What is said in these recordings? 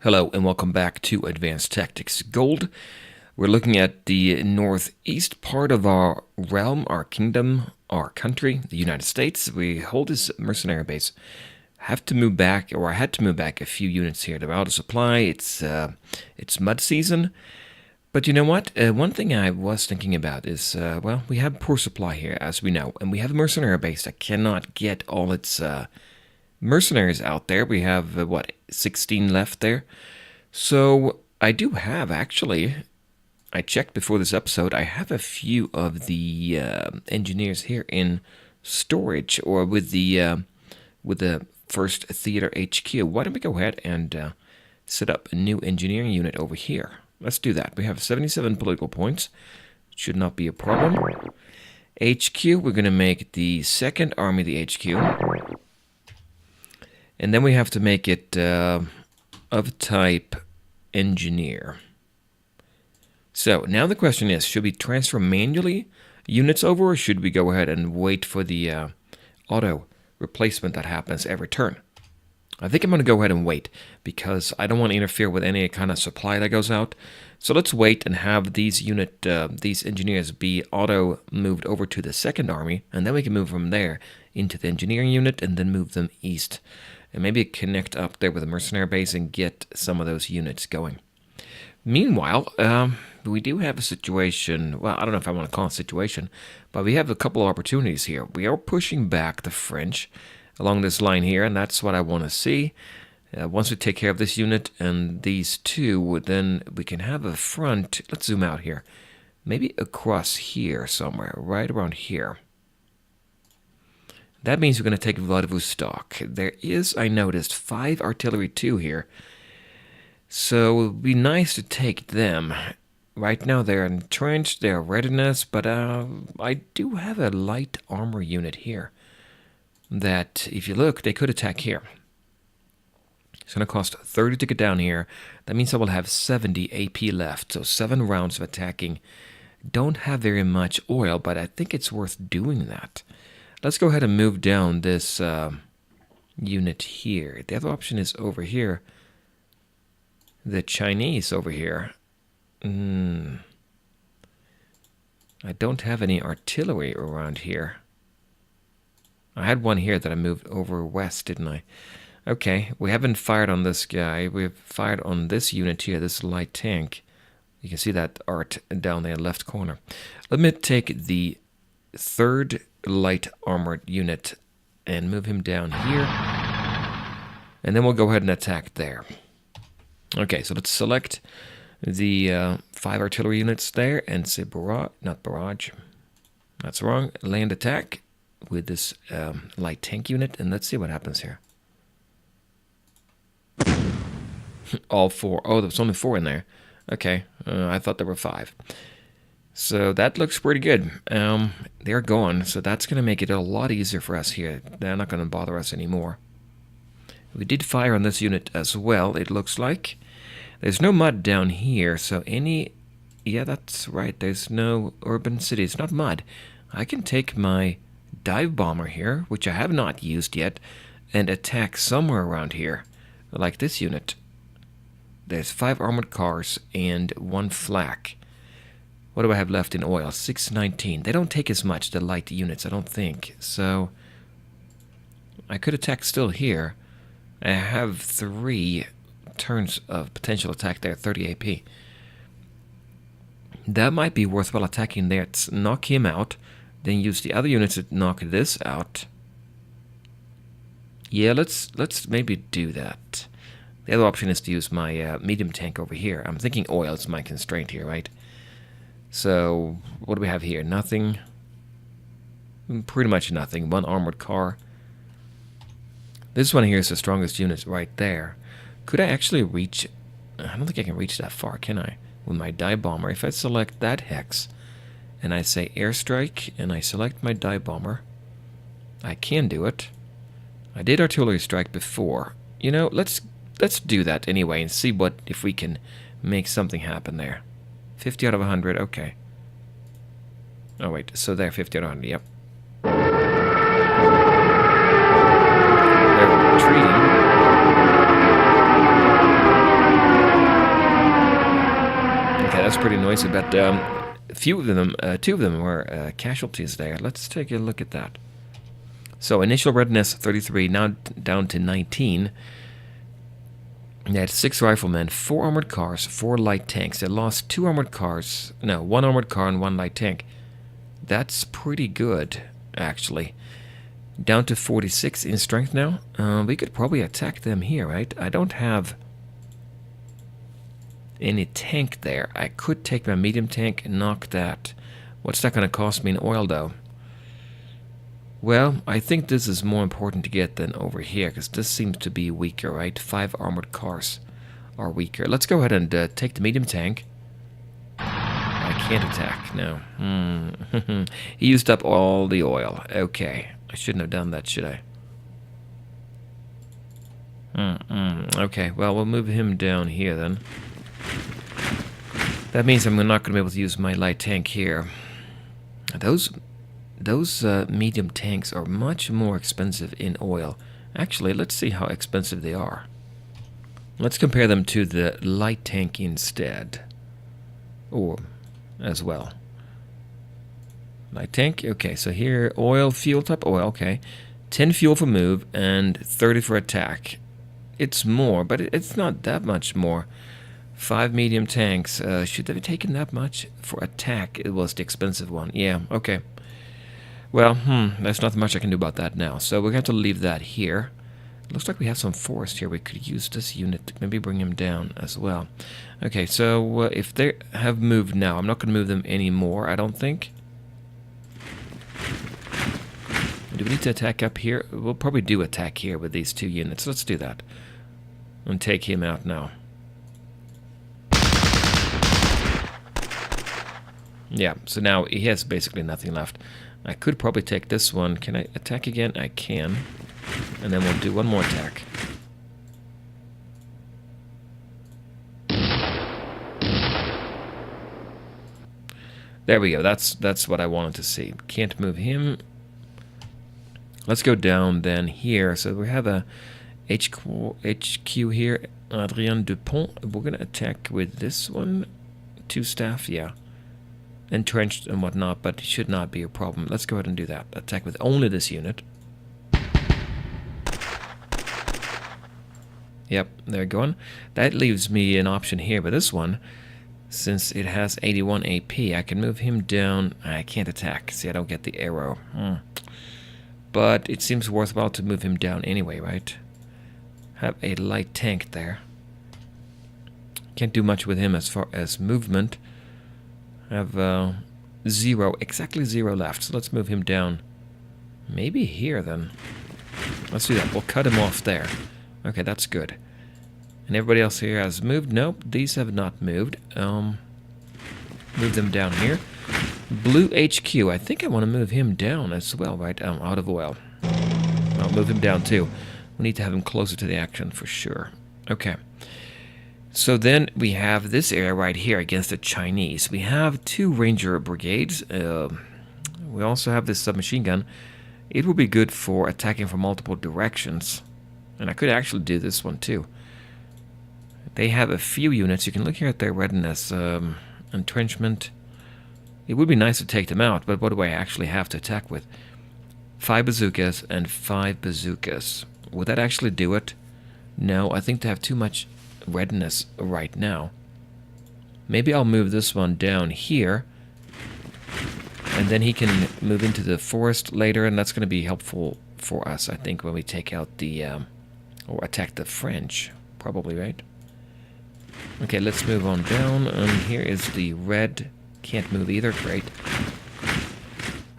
Hello and welcome back to Advanced Tactics Gold. We're looking at the northeast part of our realm, our kingdom, our country, the United States. We hold this mercenary base. Have to move back, or I had to move back a few units here. They're out of supply. It's mud season. But you know what? One thing I was thinking about is, well, we have poor supply here, as we know, and we have a mercenary base that cannot get all its mercenaries out there. We have, 16 left there. So I do have, actually, I checked before this episode, I have a few of the engineers here in storage, or with the 1st Theater HQ. Why don't we go ahead and set up a new engineering unit over here? Let's do that. We have 77 political points. Should not be a problem. HQ, we're going to make the 2nd Army the HQ. And then we have to make it of type engineer. So now the question is, should we transfer manually units over, or should we go ahead and wait for the auto replacement that happens every turn? I think I'm going to go ahead and wait, because I don't want to interfere with any kind of supply that goes out. So let's wait and have these engineers be auto moved over to the 2nd Army, and then we can move from there into the engineering unit and then move them east. And maybe connect up there with a mercenary base and get some of those units going. Meanwhile, we do have a situation, well, I don't know if I want to call it a situation, but we have a couple of opportunities here. We are pushing back the French along this line here, and that's what I want to see. Once we take care of this unit and these two, then we can have a front. Let's zoom out here. Maybe across here somewhere, right around here. That means we're going to take Vladivostok. There is, I noticed, 5 artillery 2 here. So it would be nice to take them. Right now they're entrenched, they're readiness, but I do have a light armor unit here that, if you look, they could attack here. It's going to cost 30 to get down here. That means I will have 70 AP left, so 7 rounds of attacking. Don't have very much oil, but I think it's worth doing that. Let's go ahead and move down this unit here. The other option is over here. The Chinese over here. I don't have any artillery around here. I had one here that I moved over west, didn't I? Okay, we haven't fired on this guy. We've fired on this unit here, this light tank. You can see that art down there left corner. Let me take the 3rd light armored unit and move him down here, and then we'll go ahead and attack there. Okay, so let's select the 5 artillery units there and say barrage, that's wrong, land attack with this light tank unit, and let's see what happens here. All 4. Oh, there's only 4 in there. Okay, I thought there were 5. So that looks pretty good. They're gone, so that's going to make it a lot easier for us here. They're not going to bother us anymore. We did fire on this unit as well, it looks like. There's no mud down here, so yeah, that's right, there's no urban city. It's not mud. I can take my dive bomber here, which I have not used yet, and attack somewhere around here, like this unit. There's 5 armored cars and 1 flak. What do I have left in oil? 619. They don't take as much, the light units, I don't think. So I could attack still here. I have 3 turns of potential attack there, 30 AP. That might be worthwhile attacking there to knock him out. Then use the other units to knock this out. Yeah, let's maybe do that. The other option is to use my medium tank over here. I'm thinking oil is my constraint here, right? So, what do we have here? Nothing. Pretty much nothing. 1 armored car. This one here is the strongest unit right there. Could I actually reach... I don't think I can reach that far, can I? With my dive bomber. If I select that hex, and I say airstrike, and I select my dive bomber, I can do it. I did artillery strike before. You know, let's do that anyway and see if we can make something happen there. 50 out of 100, okay. Oh wait, so there, 50 out of 100, yep. They're retreating. pretty noisy, but a few of them, two of them were casualties there. Let's take a look at that. So initial readiness 33, now down to 19. They had 6 riflemen, 4 armored cars, 4 light tanks. They lost 2 armored cars, no, 1 armored car and 1 light tank. That's pretty good, actually. Down to 46 in strength now. We could probably attack them here, right? I don't have any tank there. I could take my medium tank and knock that. What's that going to cost me in oil, though? Well, I think this is more important to get than over here, because this seems to be weaker, right? 5 armored cars are weaker. Let's go ahead and take the medium tank. I can't attack, no. He used up all the oil. Okay, I shouldn't have done that, should I? Okay, well, we'll move him down here then. That means I'm not going to be able to use my light tank here. Those medium tanks are much more expensive in oil. Actually, let's see how expensive they are. Let's compare them to the light tank instead. Or as well. Light tank, okay, so here, oil, fuel type oil, okay. 10 fuel for move and 30 for attack. It's more, but it's not that much more. 5 medium tanks. Should they be taken that much for attack? It was the expensive one. Yeah, okay. Well, there's not much I can do about that now. So we're going to leave that here. Looks like we have some forest here. We could use this unit to maybe bring him down as well. Okay, so if they have moved now, I'm not going to move them anymore, I don't think. Do we need to attack up here? We'll probably do attack here with these 2 units. Let's do that. And take him out now. Yeah, so now he has basically nothing left. I could probably take this one. Can I attack again? I can. And then we'll do one more attack. There we go. That's what I wanted to see. Can't move him. Let's go down then here. So we have a HQ here. Adrien Dupont. We're going to attack with this one. 2 staff, yeah. Entrenched and whatnot, but it should not be a problem. Let's go ahead and do that. Attack with only this unit. Yep, they're going. That leaves me an option here, but this one, since it has 81 AP, I can move him down. I can't attack. See, I don't get the arrow. But it seems worthwhile to move him down anyway, right? Have a light tank there. Can't do much with him as far as movement. Have 0, exactly 0 left. So let's move him down. Maybe here then. Let's do that. We'll cut him off there. Okay, that's good. And everybody else here has moved. Nope, these have not moved. Move them down here. Blue HQ. I think I want to move him down as well, right? Out of oil. I'll move him down too. We need to have him closer to the action for sure. Okay. So then we have this area right here against the Chinese. We have 2 Ranger brigades. We also have this submachine gun. It will be good for attacking from multiple directions. And I could actually do this one too. They have a few units. You can look here at their readiness. Entrenchment. It would be nice to take them out, but what do I actually have to attack with? 5 bazookas and 5 bazookas. Would that actually do it? No, I think they have too much readiness right now. Maybe I'll move this one down here, and then he can move into the forest later, and that's going to be helpful for us, I think, when we take out the or attack the French, probably, right? Okay, let's move on down, and here is the red. Can't move either. Great.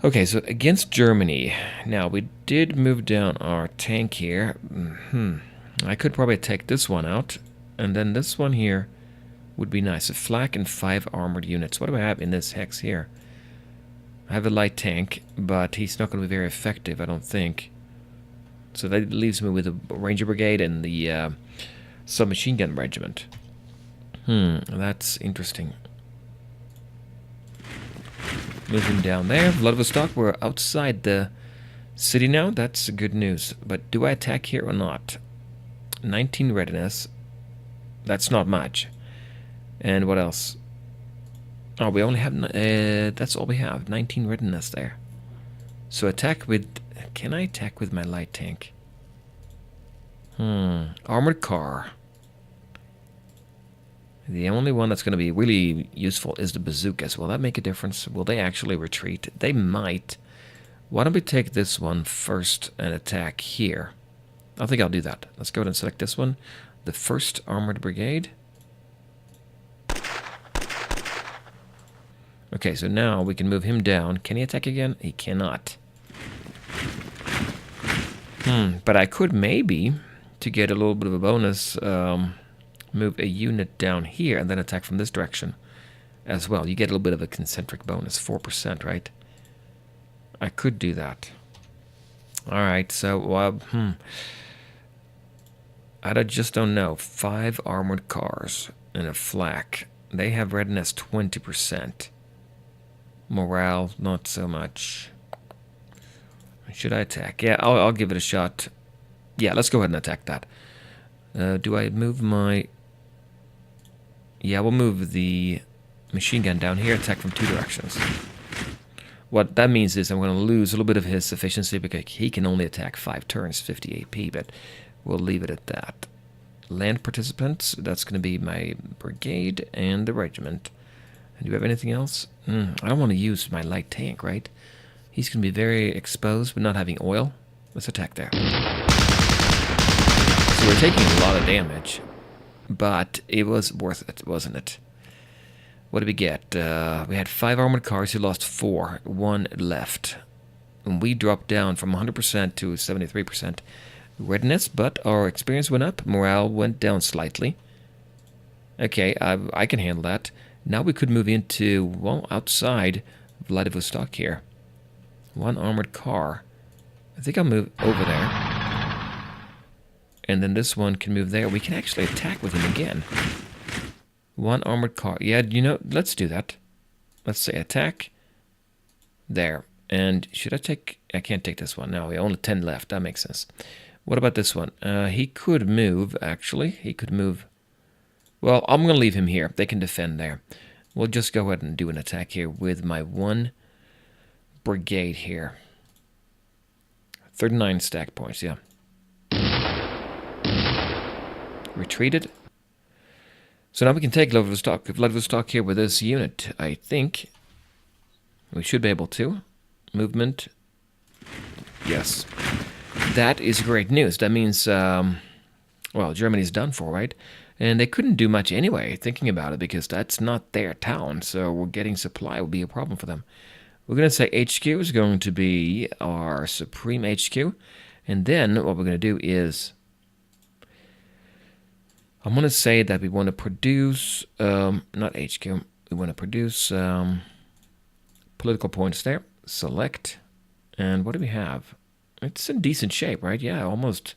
Okay, so against Germany. Now, we did move down our tank here. I could probably take this one out. And then this one here would be nice. A flak and 5 armored units. What do I have in this hex here? I have a light tank, but he's not going to be very effective, I don't think. So that leaves me with a Ranger Brigade and the submachine gun regiment. That's interesting. Moving down there. Vladivostok, we're outside the city now. That's good news. But do I attack here or not? 19 readiness. That's not much. And what else? Oh, we only have, that's all we have, 19 readiness there. So attack with, can I attack with my light tank? Armored car. The only one that's going to be really useful is the bazookas. Will that make a difference? Will they actually retreat? They might. Why don't we take this one first and attack here? I think I'll do that. Let's go ahead and select this one. The 1st Armored Brigade. Okay, so now we can move him down. Can he attack again? He cannot. But I could maybe, to get a little bit of a bonus, move a unit down here and then attack from this direction as well. You get a little bit of a concentric bonus, 4%, right? I could do that. Alright, so, I just don't know. 5 armored cars and a flak. They have readiness 20%. Morale, not so much. Should I attack? Yeah, I'll give it a shot. Yeah, let's go ahead and attack that. Do I move my... Yeah, we'll move the machine gun down here, attack from 2 directions. What that means is I'm going to lose a little bit of his efficiency because he can only attack 5 turns, 50 AP, but we'll leave it at that. Land participants, that's going to be my brigade and the regiment. And do you have anything else? I don't want to use my light tank, right? He's going to be very exposed, but not having oil. Let's attack there. So we're taking a lot of damage, but it was worth it, wasn't it? What did we get? We had 5 armored cars. He lost 4. 1 left. And we dropped down from 100% to 73% readiness, but our experience went up. Morale went down slightly. Okay, I can handle that. Now we could move into, well, outside Vladivostok here. 1 armored car. I think I'll move over there. And then this one can move there. We can actually attack with him again. 1 armored car. Yeah, you know, let's do that. Let's say attack. There. And should I take... I can't take this one. No, we only 10 left. That makes sense. What about this one? He could move, actually. He could move... Well, I'm going to leave him here. They can defend there. We'll just go ahead and do an attack here with my 1 brigade here. 39 stack points, yeah. Retreated. So now we can take Vladivostok. Vladivostok here with this unit, I think. We should be able to. Movement. Yes. That is great news. That means, well, Germany's done for, right? And they couldn't do much anyway, thinking about it, because that's not their town. So getting supply will be a problem for them. We're going to say HQ is going to be our Supreme HQ. And then what we're going to do is... I'm going to say that we want to produce... not HQ. We want to produce political points there. Select. And what do we have? It's in decent shape, right? Yeah, almost...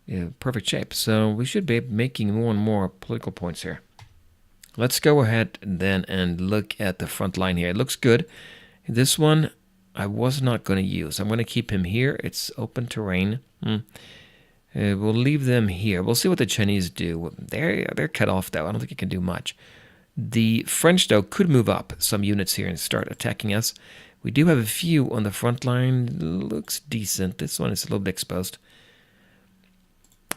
Yeah, perfect shape. So we should be making more and more political points here. Let's go ahead then and look at the front line here. It looks good. This one I was not going to use. I'm going to keep him here. It's open terrain. We'll leave them here. We'll see what the Chinese do. They're cut off, though. I don't think it can do much. The French, though, could move up some units here and start attacking us. We do have a few on the front line. Looks decent. This one is a little bit exposed.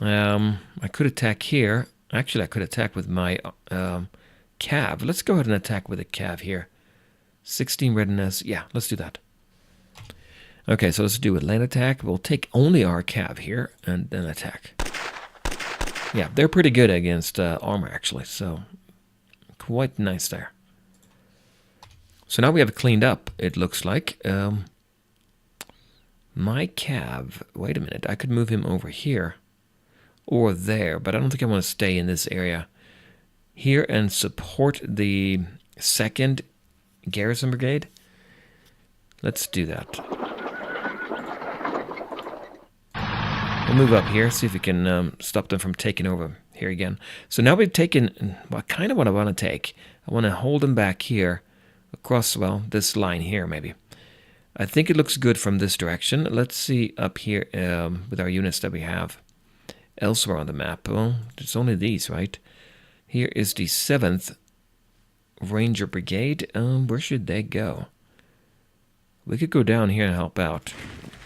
I could attack here. Actually, I could attack with my cav. Let's go ahead and attack with a cav here. 16 readiness. Yeah, let's do that. Okay, so let's do a land attack. We'll take only our cav here and then attack. Yeah, they're pretty good against armor, actually, so quite nice there. So now we have it cleaned up, it looks like. My cav, wait a minute, I could move him over here. Or there, but I don't think I want to stay in this area. Here and support the 2nd Garrison Brigade. Let's do that. We'll move up here, see if we can stop them from taking over here again. So now we've taken, well, kind of what I want to take. I want to hold them back here, across, well, this line here maybe. I think it looks good from this direction. Let's see up here with our units that we have. Elsewhere on the map, well, it's only these, right? Here is the 7th Ranger Brigade. Where should they go? We could go down here and help out.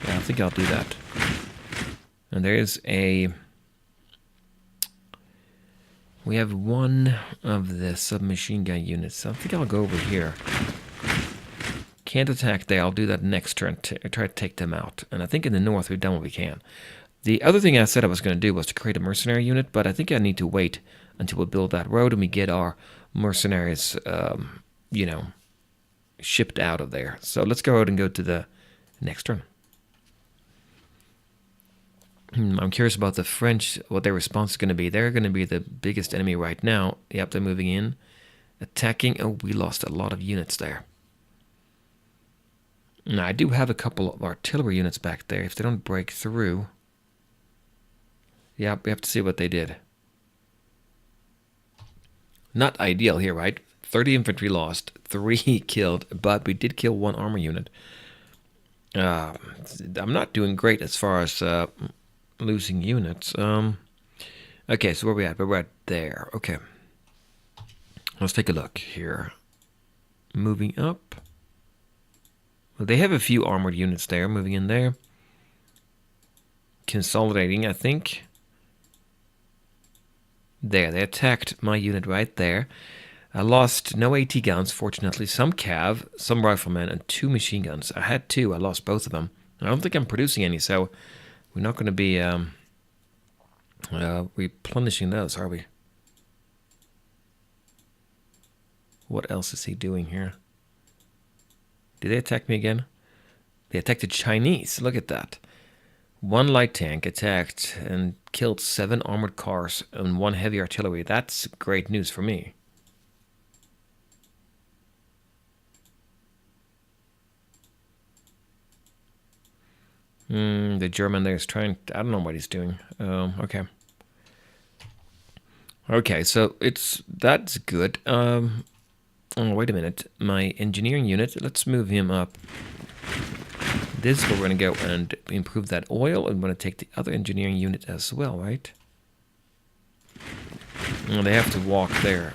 Yeah, I think I'll do that. And there's a... We have one of the submachine gun units, so I think I'll go over here. Can't attack there. I'll do that next turn to try to take them out. And I think in the north we've done what we can. The other thing I said I was going to do was to create a mercenary unit, but I think I need to wait until we build that road and we get our mercenaries, you know, shipped out of there. So let's go ahead and go to the next turn. I'm curious about the French, what their response is going to be. They're going to be the biggest enemy right now. Yep, they're moving in. Attacking. Oh, we lost a lot of units there. Now, I do have a couple of artillery units back there. If they don't break through... Yeah, we have to see what they did. Not ideal here, right? 30 infantry lost, 3 killed, but we did kill 1 armor unit. I'm not doing great as far as... losing units. Okay, so where are we at? We're right there. Okay. Let's take a look here. Moving up. Well, they have a few armored units there. Moving in there. Consolidating, I think. There, they attacked my unit right there. I lost no AT guns, fortunately. Some cav, some riflemen, and 2 machine guns. I had 2. I lost both of them. I don't think I'm producing any, so... We're not going to be replenishing those, are we? What else is he doing here? Did they attack me again? They attacked the Chinese. Look at that. 1 light tank attacked and killed 7 armored cars and 1 heavy artillery. That's great news for me. The German there is trying... I don't know what he's doing. Okay. Okay, so that's good. Oh, wait a minute. My engineering unit, let's move him up. This is where we're going to go and improve that oil. And we're going to take the other engineering unit as well, right? Well, they have to walk there.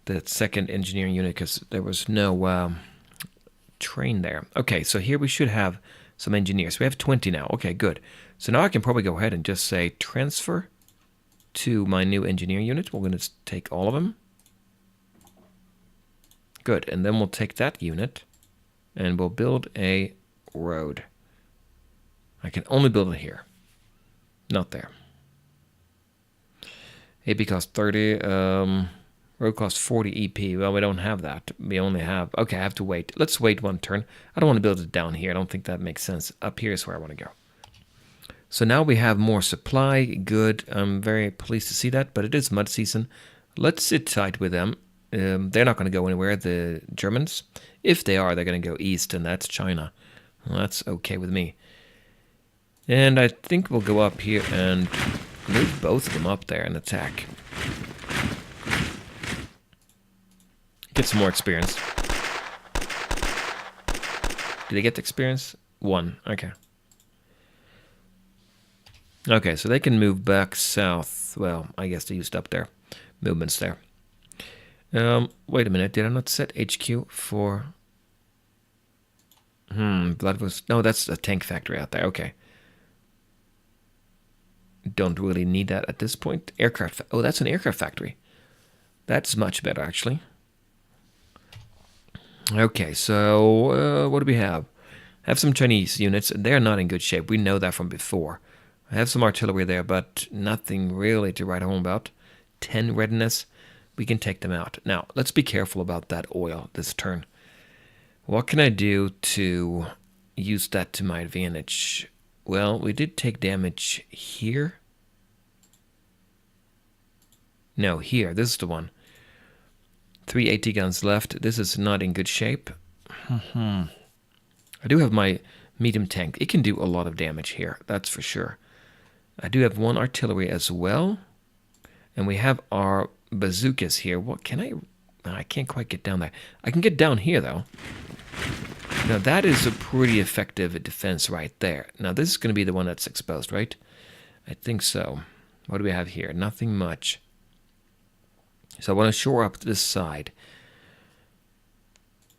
The second engineering unit, because there was no train there. Okay, so here we should have... some engineers. We have 20 now. Okay, good. So now I can probably go ahead and just say transfer to my new engineering unit. We're going to take all of them. Good. And then we'll take that unit and we'll build a road. I can only build it here. Not there. AP costs 30. Road costs 40 EP. Well, we don't have that. We only have... Okay, I have to wait. Let's wait 1 turn. I don't want to build it down here. I don't think that makes sense. Up here is where I want to go. So now we have more supply. Good. I'm very pleased to see that, but it is mud season. Let's sit tight with them. They're not going to go anywhere, the Germans. If they are, they're going to go east, and that's China. Well, that's okay with me. And I think we'll go up here and move both of them up there and attack. Get some more experience. Did they get the experience? 1. Okay. Okay, so they can move back south. Well, I guess they used up their movements there. Wait a minute. Did I not set HQ for... Vladivostok. No, that's a tank factory out there. Okay. Don't really need that at this point. Aircraft... Oh, that's an aircraft factory. That's much better, actually. Okay, so what do we have? I have some Chinese units. They're not in good shape. We know that from before. I have some artillery there, but nothing really to write home about. 10 readiness. We can take them out. Now, let's be careful about that oil this turn. What can I do to use that to my advantage? Well, we did take damage here. No, here. This is the one. 3 AT guns left. This is not in good shape. I do have my medium tank. It can do a lot of damage here, that's for sure. I do have 1 artillery as well. And we have our bazookas here. What can I... I can't quite get down there. I can get down here, though. Now, that is a pretty effective defense right there. Now, this is going to be the one that's exposed, right? I think so. What do we have here? Nothing much. So I want to shore up this side.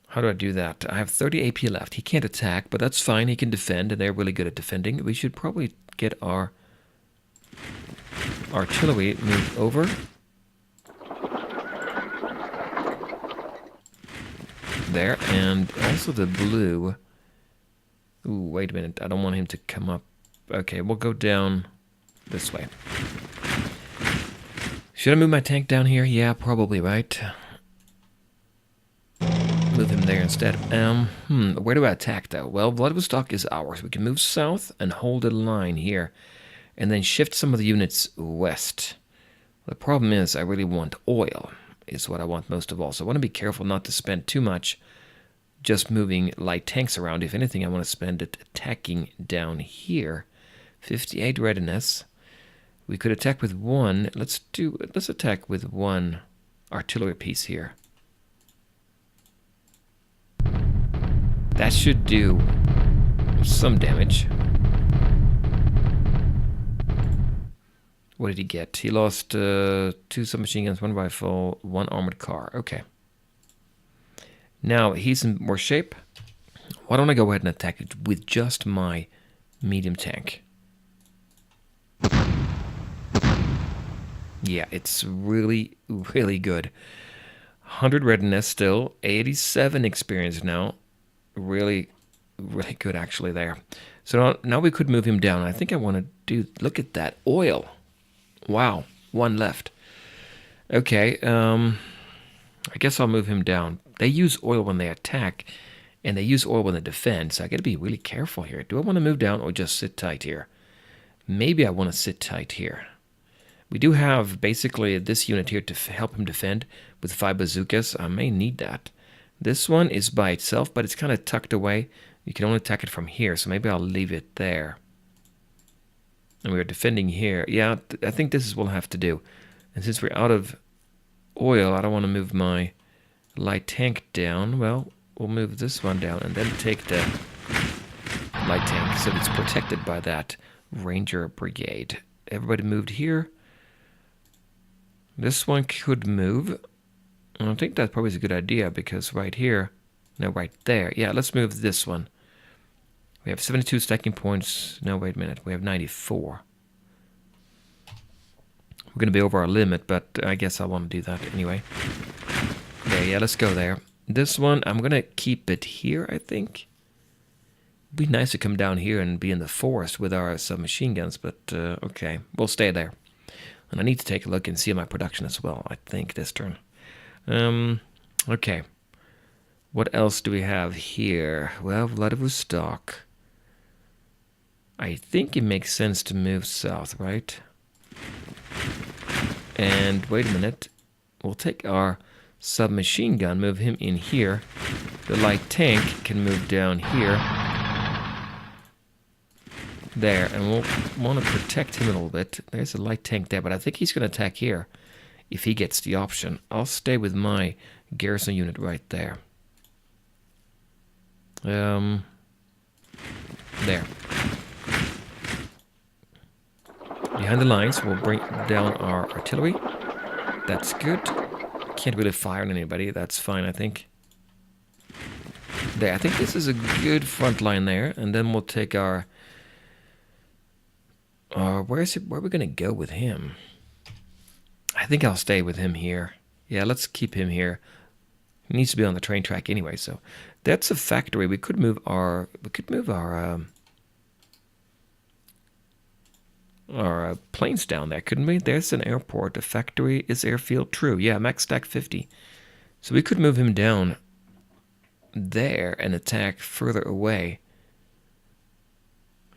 How do I do that? I have 30 AP left. He can't attack, but that's fine. He can defend, and they're really good at defending. We should probably get our artillery moved over. There, and also the blue. Ooh, wait a minute. I don't want him to come up. Okay, we'll go down this way. Should I move my tank down here? Yeah, probably, right? Move him there instead. Where do I attack, though? Well, Vladivostok is ours. We can move south and hold a line here, and then shift some of the units west. The problem is I really want oil, is what I want most of all. So I want to be careful not to spend too much just moving light tanks around. If anything, I want to spend it attacking down here. 58 readiness. We could attack with one. Let's attack with one artillery piece here. That should do some damage. What did he get? He lost 2 submachine guns, 1 rifle, 1 armored car. Okay. Now he's in worse shape. Why don't I go ahead and attack it with just my medium tank? Yeah, it's really, really good. 100 readiness still, 87 experience now. Really, really good actually there. So now we could move him down. I think I want to do, look at that oil. Wow, 1 left. Okay, I guess I'll move him down. They use oil when they attack, and they use oil when they defend, so I got to be really careful here. Do I want to move down or just sit tight here? Maybe I want to sit tight here. We do have basically this unit here to help him defend with 5 bazookas. I may need that. This one is by itself, but it's kind of tucked away. You can only attack it from here, so maybe I'll leave it there. And we're defending here. Yeah, I think this is what we'll have to do. And since we're out of oil, I don't want to move my light tank down. Well, we'll move this one down and then take the light tank so it's protected by that Ranger Brigade. Everybody moved here. This one could move. I think that probably is a good idea because right here, no, right there. Yeah, let's move this one. We have 72 stacking points. No, wait a minute. We have 94. We're going to be over our limit, but I guess I want to do that anyway. There, yeah, let's go there. This one, I'm going to keep it here, I think. It'd be nice to come down here and be in the forest with our submachine guns, but okay, we'll stay there. And I need to take a look and see my production as well, I think, this turn. Okay. What else do we have here? Well, Vladivostok. I think it makes sense to move south, right? And wait a minute. We'll take our submachine gun, move him in here. The light tank can move down here. There, and we'll want to protect him a little bit. There's a light tank there, but I think he's going to attack here if he gets the option. I'll stay with my garrison unit right there. There. Behind the lines, we'll bring down our artillery. That's good. Can't really fire on anybody. That's fine, I think. There, I think this is a good front line there. And then we'll take our... where are we going to go with him? I think I'll stay with him here. Yeah, let's keep him here. He needs to be on the train track anyway, so... That's a factory. We could move our... Our planes down there, couldn't we? There's an airport. A factory is airfield. True. Yeah, max stack 50. So we could move him down there and attack further away.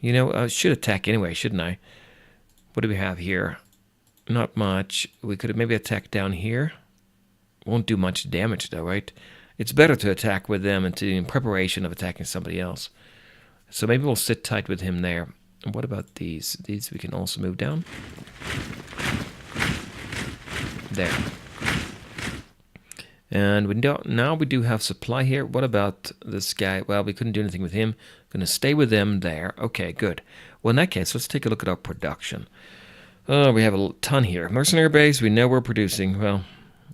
You know, I should attack anyway, shouldn't I? What do we have here? Not much. We could maybe attack down here. Won't do much damage though, right? It's better to attack with them in preparation of attacking somebody else. So maybe we'll sit tight with him there. And what about these? These we can also move down. There. And now we do have supply here. What about this guy? Well, we couldn't do anything with him. Going to stay with them there. Okay, good. Well, in that case, let's take a look at our production. We have a ton here. Mercenary base, we know we're producing. Well,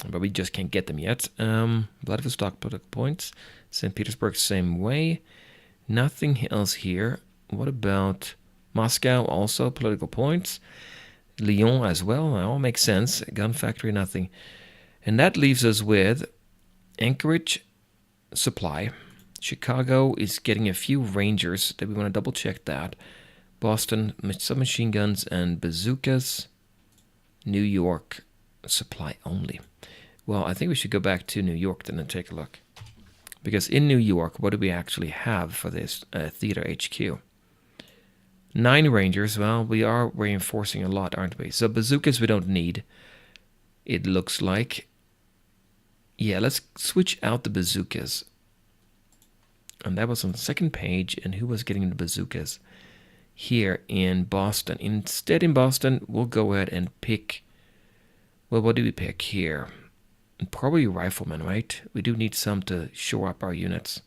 but we just can't get them yet. Vladivostok, political points. St. Petersburg, same way. Nothing else here. What about Moscow, also political points? Lyon as well, that all makes sense. Gun factory, nothing. And that leaves us with Anchorage, supply. Chicago is getting a few Rangers that we want to double check that. Boston, submachine guns and bazookas. New York, supply only. Well, I think we should go back to New York then and take a look. Because in New York, what do we actually have for this theater HQ? 9 Rangers. Well, we are reinforcing a lot, aren't we? So bazookas we don't need, it looks like. Yeah, let's switch out the bazookas. And that was on the second page. And who was getting the bazookas? Here in Boston. Instead in Boston, we'll go ahead and pick... Well, what do we pick here? Probably riflemen, right? We do need some to shore up our units.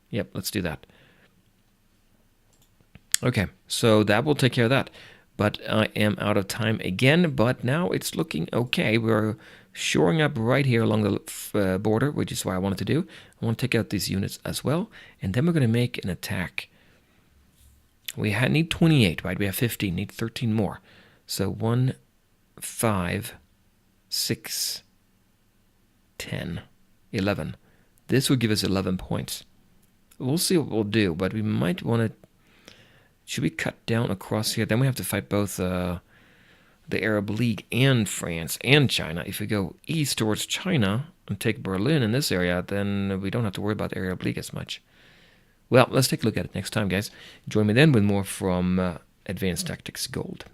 Yep, let's do that. Okay, so that will take care of that. But I am out of time again, but now it's looking okay. We're shoring up right here along the border, which is what I wanted to do. I want to take out these units as well, and then we're going to make an attack. We need 28, right? We have 15, need 13 more. So 1, 5, 6, 10, 11. This will give us 11 points. We'll see what we'll do, but we might want to... Should we cut down across here? Then we have to fight both the Arab League and France and China. If we go east towards China and take Berlin in this area, then we don't have to worry about the Arab League as much. Well, let's take a look at it next time, guys. Join me then with more from Advanced Tactics Gold.